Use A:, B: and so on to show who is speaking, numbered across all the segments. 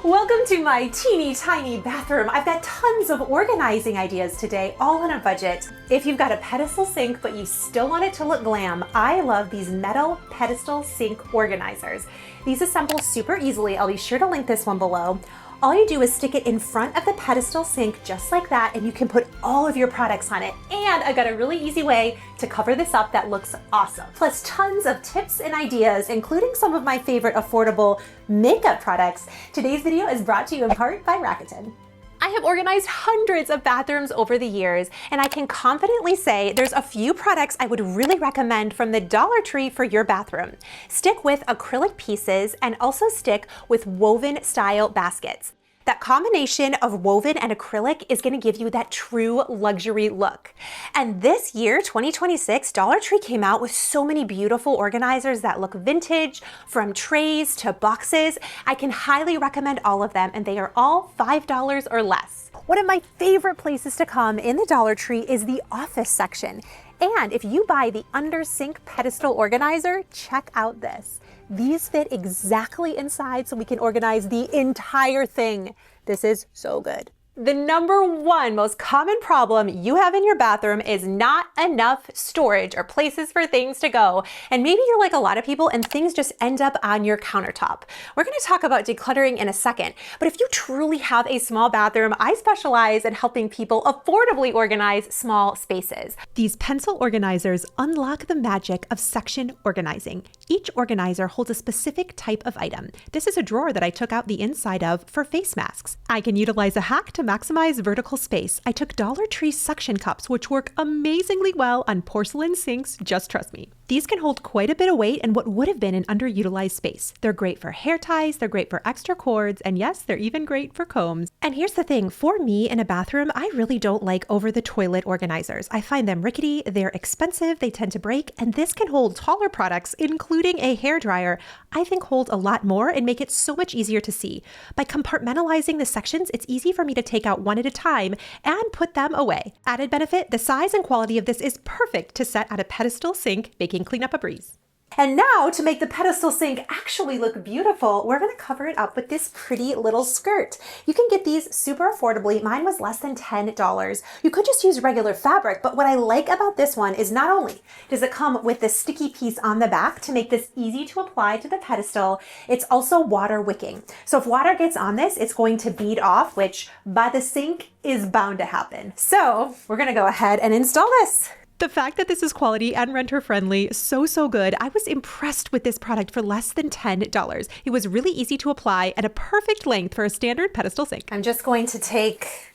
A: Welcome to my teeny tiny bathroom. I've got tons of organizing ideas today, all on a budget. If you've got a pedestal sink but you still want it to look glam, I love these metal pedestal sink organizers. These assemble super easily. I'll be sure to link this one below. All you do is stick it in front of the pedestal sink just like that, and you can put all of your products on it. And I've got a really easy way to cover this up that looks awesome. Plus tons of tips and ideas, including some of my favorite affordable makeup products. Today's video is brought to you in part by Rakuten. I have organized hundreds of bathrooms over the years, and I can confidently say there's a few products I would really recommend from the Dollar Tree for your bathroom. Stick with acrylic pieces and also stick with woven style baskets. That combination of woven and acrylic is going to give you that true luxury look. And this year, 2026, Dollar Tree came out with so many beautiful organizers that look vintage, from trays to boxes. I can highly recommend all of them, and they are all $5 or less. One of my favorite places to come in the Dollar Tree is the office section. And if you buy the under sink pedestal organizer, check out this. These fit exactly inside so we can organize the entire thing. This is so good. The number one most common problem you have in your bathroom is not enough storage or places for things to go. And maybe you're like a lot of people and things just end up on your countertop. We're going to talk about decluttering in a second, but if you truly have a small bathroom, I specialize in helping people affordably organize small spaces. These pencil organizers unlock the magic of section organizing. Each organizer holds a specific type of item. This is a drawer that I took out the inside of for face masks. I can utilize a hack to maximize vertical space. I took Dollar Tree suction cups, which work amazingly well on porcelain sinks, just trust me. These can hold quite a bit of weight in what would have been an underutilized space. They're great for hair ties, they're great for extra cords, and yes, they're even great for combs. And here's the thing, for me in a bathroom, I really don't like over-the-toilet organizers. I find them rickety, they're expensive, they tend to break, and this can hold taller products, including a hairdryer, I think hold a lot more and make it so much easier to see. By compartmentalizing the sections, it's easy for me to take out one at a time and put them away. Added benefit, the size and quality of this is perfect to set at a pedestal sink, making cleanup a breeze. And now, to make the pedestal sink actually look beautiful, we're going to cover it up with this pretty little skirt. You can get these super affordably. Mine was less than $10. You could just use regular fabric, but what I like about this one is not only does it come with the sticky piece on the back to make this easy to apply to the pedestal, it's also water wicking. So if water gets on this, it's going to bead off, which by the sink is bound to happen. So we're going to go ahead and install this. The fact that this is quality and renter friendly, so good. I was impressed with this product for less than $10. It was really easy to apply and a perfect length for a standard pedestal sink. I'm just going to take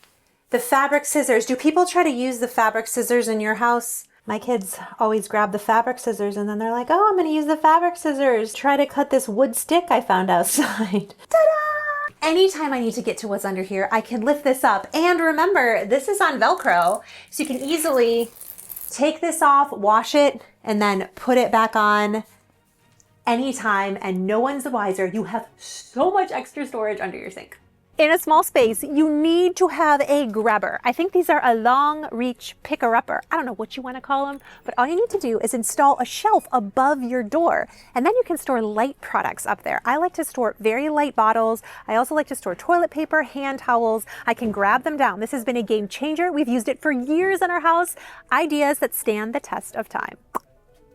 A: the fabric scissors. Do people try to use the fabric scissors in your house? My kids always grab the fabric scissors and then they're like, oh, I'm going to use the fabric scissors. Try to cut this wood stick I found outside. Ta-da! Anytime I need to get to what's under here, I can lift this up. And remember, this is on Velcro, so you can easily take this off, wash it, and then put it back on anytime, and no one's the wiser. You have so much extra storage under your sink. In a small space, you need to have a grabber. I think these are a long reach picker-upper. I don't know what you want to call them, but all you need to do is install a shelf above your door, and then you can store light products up there. I like to store very light bottles. I also like to store toilet paper, hand towels. I can grab them down. This has been a game changer. We've used it for years in our house. Ideas that stand the test of time.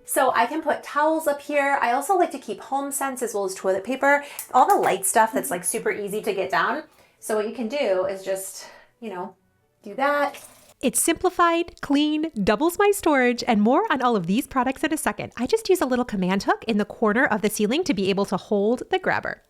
A: So I can put towels up here. I also like to keep home scents as well as toilet paper, all the light stuff that's like super easy to get down. So what you can do is just, do that. It's simplified, clean, doubles my storage, and more on all of these products in a second. I just use a little command hook in the corner of the ceiling to be able to hold the grabber.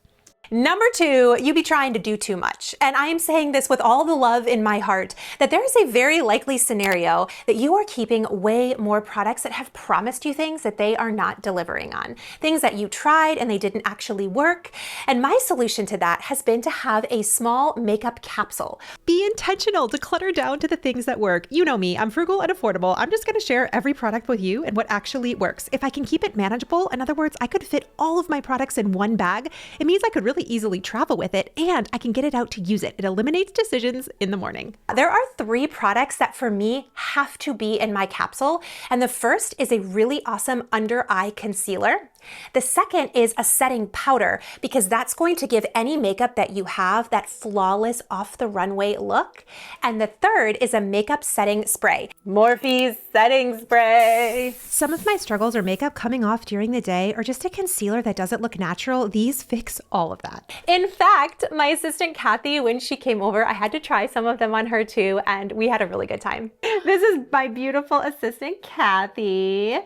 A: Number two, you be trying to do too much. And I am saying this with all the love in my heart, that there is a very likely scenario that you are keeping way more products that have promised you things that they are not delivering on. Things that you tried and they didn't actually work. And my solution to that has been to have a small makeup capsule. Be intentional to clutter down to the things that work. You know me, I'm frugal and affordable. I'm just gonna share every product with you and what actually works. If I can keep it manageable, in other words, I could fit all of my products in one bag, it means I could really easily travel with it, and I can get it out to use it. It eliminates decisions in the morning. There are 3 products that for me have to be in my capsule, and the first is a really awesome under eye concealer. The second is a setting powder, because that's going to give any makeup that you have that flawless off the runway look. And the third is a makeup setting spray. Morphe's setting spray. Some of my struggles are makeup coming off during the day or just a concealer that doesn't look natural. These fix all of that. In fact, my assistant Kathy, when she came over, I had to try some of them on her too, and we had a really good time. This is my beautiful assistant Kathy.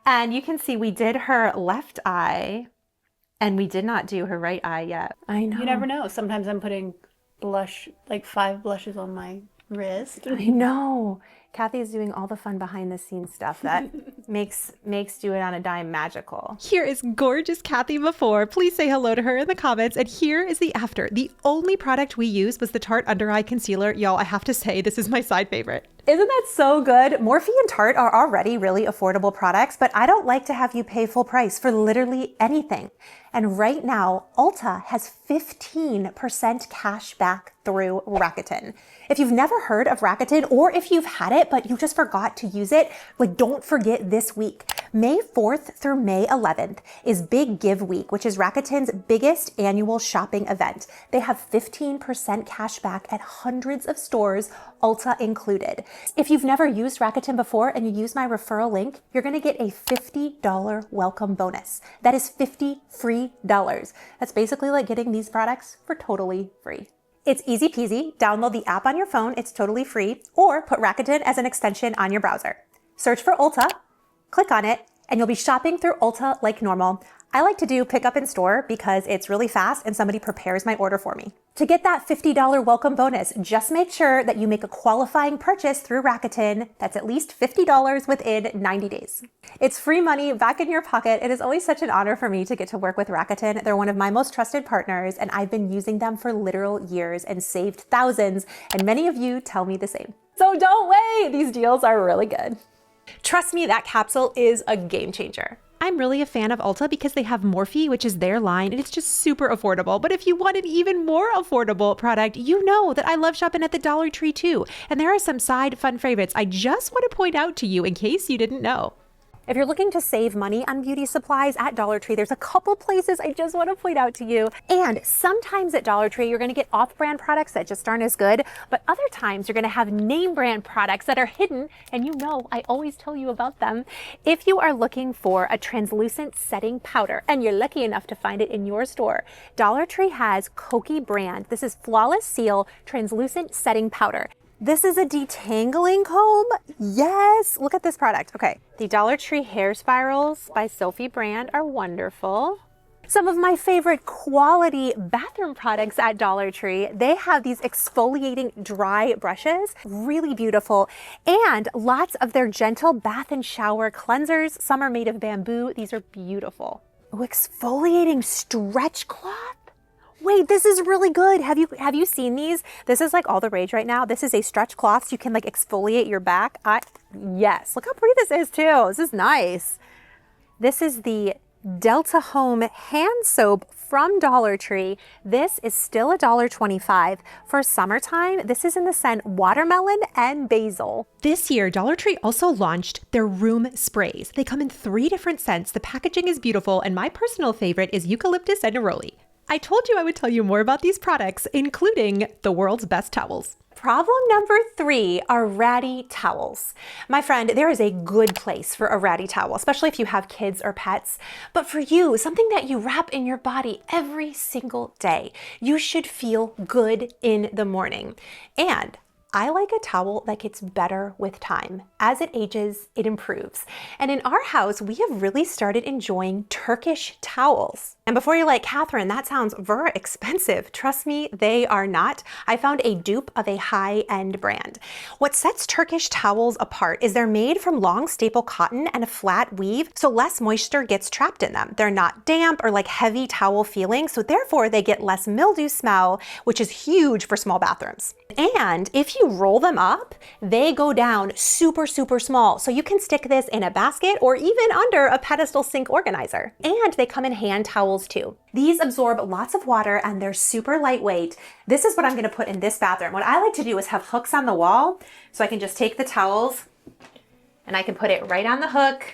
A: And you can see we did her left eye and we did not do her right eye yet. I know.
B: You never know. Sometimes I'm putting blush, like 5 blushes on my wrist.
A: I know. Kathy's doing all the fun behind the scenes stuff that makes Do It on a Dime magical. Here is gorgeous Kathy before. Please say hello to her in the comments. And here is the after. The only product we used was the Tarte Under Eye Concealer. Y'all, I have to say, this is my side favorite. Isn't that so good? Morphe and Tarte are already really affordable products, but I don't like to have you pay full price for literally anything. And right now, Ulta has 15% cash back through Rakuten. If you've never heard of Rakuten, or if you've had it but you just forgot to use it, like, don't forget this week. May 4th through May 11th is Big Give Week, which is Rakuten's biggest annual shopping event. They have 15% cash back at hundreds of stores, Ulta included. If you've never used Rakuten before and you use my referral link, you're gonna get a $50 welcome bonus. That is $50 free. That's basically like getting these products for totally free. It's easy peasy. Download the app on your phone. It's totally free. Or put Rakuten as an extension on your browser. Search for Ulta, click on it, and you'll be shopping through Ulta like normal. I like to do pickup in store because it's really fast and somebody prepares my order for me. To get that $50 welcome bonus, just make sure that you make a qualifying purchase through Rakuten that's at least $50 within 90 days. It's free money back in your pocket. It is always such an honor for me to get to work with Rakuten. They're one of my most trusted partners, and I've been using them for literal years and saved thousands, and many of you tell me the same. So don't wait, these deals are really good. Trust me, that capsule is a game changer. I'm really a fan of Ulta because they have Morphe, which is their line, and it's just super affordable. But if you want an even more affordable product, you know that I love shopping at the Dollar Tree too. And there are some side fun favorites I just want to point out to you in case you didn't know. If you're looking to save money on beauty supplies at Dollar Tree, there's a couple places I just want to point out to you. And sometimes at Dollar Tree, you're going to get off-brand products that just aren't as good, but other times you're going to have name brand products that are hidden, and you know I always tell you about them. If you are looking for a translucent setting powder, and you're lucky enough to find it in your store, Dollar Tree has Koki brand. This is Flawless Seal Translucent Setting Powder. This is a detangling comb. Yes, look at this product. Okay, the Dollar Tree hair spirals by Sophie brand are wonderful. Some of my favorite quality bathroom products at Dollar Tree, they have these exfoliating dry brushes, really beautiful, and lots of their gentle bath and shower cleansers. Some are made of bamboo. These are beautiful. Oh, exfoliating stretch cloth. Wait, this is really good. Have you seen these? This is like all the rage right now. This is a stretch cloth, so you can like exfoliate your back. Yes, look how pretty this is too. This is nice. This is the Delta Home hand soap from Dollar Tree. This is still $1.25. For summertime, this is in the scent watermelon and basil. This year, Dollar Tree also launched their room sprays. They come in 3 different scents. The packaging is beautiful, and my personal favorite is eucalyptus and neroli. I told you I would tell you more about these products, including the world's best towels. Problem number 3 are ratty towels. My friend, there is a good place for a ratty towel, especially if you have kids or pets. But for you, something that you wrap in your body every single day, you should feel good in the morning. And I like a towel that gets better with time. As it ages, it improves. And in our house, we have really started enjoying Turkish towels. And before you're like, Catherine, that sounds very expensive. Trust me, they are not. I found a dupe of a high-end brand. What sets Turkish towels apart is they're made from long staple cotton and a flat weave, so less moisture gets trapped in them. They're not damp or like heavy towel feeling, so therefore they get less mildew smell, which is huge for small bathrooms. And if you roll them up, they go down super, super small. So you can stick this in a basket or even under a pedestal sink organizer. And they come in hand towels too. These absorb lots of water and they're super lightweight. This is what I'm gonna put in this bathroom. What I like to do is have hooks on the wall so I can just take the towels and I can put it right on the hook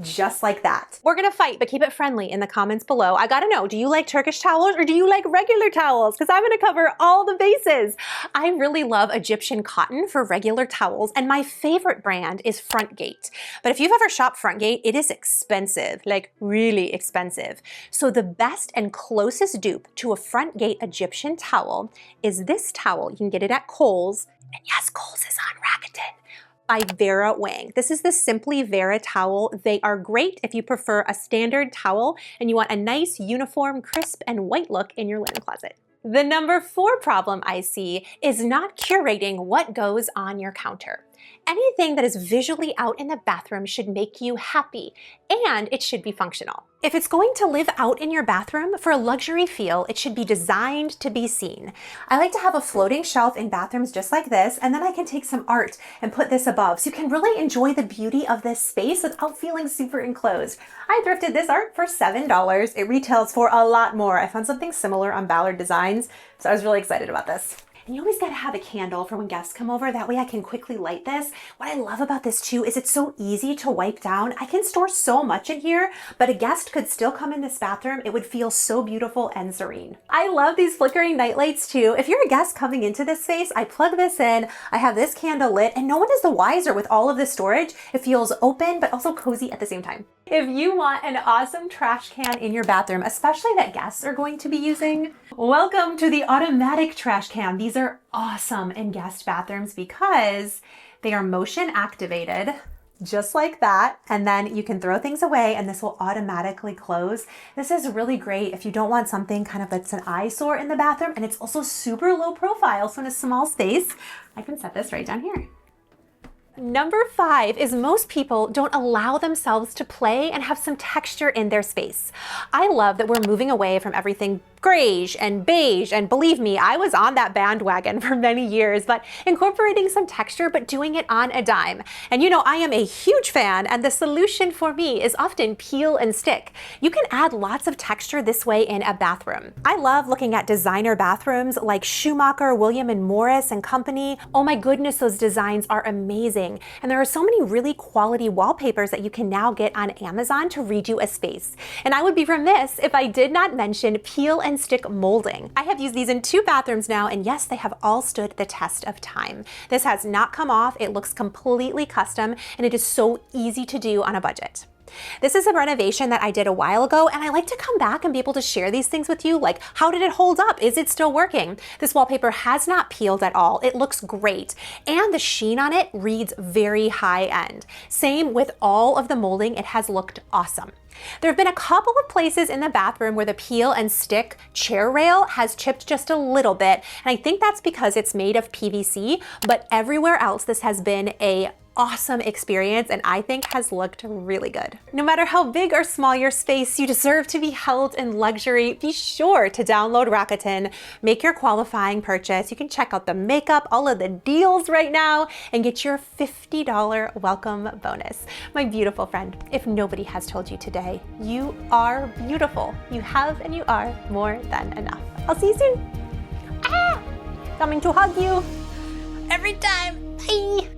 A: just like that. We're gonna fight, but keep it friendly in the comments below. I gotta know, do you like Turkish towels or do you like regular towels? Because I'm gonna cover all the bases. I really love Egyptian cotton for regular towels, and my favorite brand is Frontgate. But if you've ever shopped Frontgate, it is expensive, like really expensive. So the best and closest dupe to a Frontgate Egyptian towel is this towel. You can get it at Kohl's, and yes, Kohl's is on Rakuten, by Vera Wang. This is the Simply Vera towel. They are great if you prefer a standard towel and you want a nice, uniform, crisp, and white look in your linen closet. The number 4 problem I see is not curating what goes on your counter. Anything that is visually out in the bathroom should make you happy, and it should be functional. If it's going to live out in your bathroom for a luxury feel, it should be designed to be seen. I like to have a floating shelf in bathrooms just like this, and then I can take some art and put this above, so you can really enjoy the beauty of this space without feeling super enclosed. I thrifted this art for $7. It retails for a lot more. I found something similar on Ballard Designs, so I was really excited about this. And you always gotta have a candle for when guests come over. That way I can quickly light this. What I love about this too is it's so easy to wipe down. I can store so much in here, but a guest could still come in this bathroom. It would feel so beautiful and serene. I love these flickering night lights too. If you're a guest coming into this space, I plug this in, I have this candle lit, and no one is the wiser with all of this storage. It feels open, but also cozy at the same time. If you want an awesome trash can in your bathroom, especially that guests are going to be using, welcome to the automatic trash can. These are awesome in guest bathrooms because they are motion activated, just like that. And then you can throw things away and this will automatically close. This is really great if you don't want something kind of that's an eyesore in the bathroom, and it's also super low profile. So in a small space, I can set this right down here. Number 5 is most people don't allow themselves to play and have some texture in their space. I love that we're moving away from everything grayish and beige, and believe me, I was on that bandwagon for many years, but incorporating some texture but doing it on a dime. And you know, I am a huge fan, and the solution for me is often peel and stick. You can add lots of texture this way in a bathroom. I love looking at designer bathrooms like Schumacher, William & Morris and Company. Oh my goodness, those designs are amazing. And there are so many really quality wallpapers that you can now get on Amazon to redo a space. And I would be remiss if I did not mention peel and stick molding. I have used these in 2 bathrooms now, and yes, they have all stood the test of time. This has not come off. It looks completely custom, and it is so easy to do on a budget. This is a renovation that I did a while ago, and I like to come back and be able to share these things with you, like how did it hold up? Is it still working? This wallpaper has not peeled at all. It looks great, and the sheen on it reads very high end. Same with all of the molding. It has looked awesome. There have been a couple of places in the bathroom where the peel and stick chair rail has chipped just a little bit, and I think that's because it's made of PVC, but everywhere else this has been a awesome experience, and I think has looked really good. No matter how big or small your space, you deserve to be held in luxury. Be sure to download Rakuten, make your qualifying purchase. You can check out the makeup, all of the deals right now, and get your $50 welcome bonus. My beautiful friend, if nobody has told you today, you are beautiful. You have and you are more than enough. I'll see you soon. Coming to hug you every time. Bye.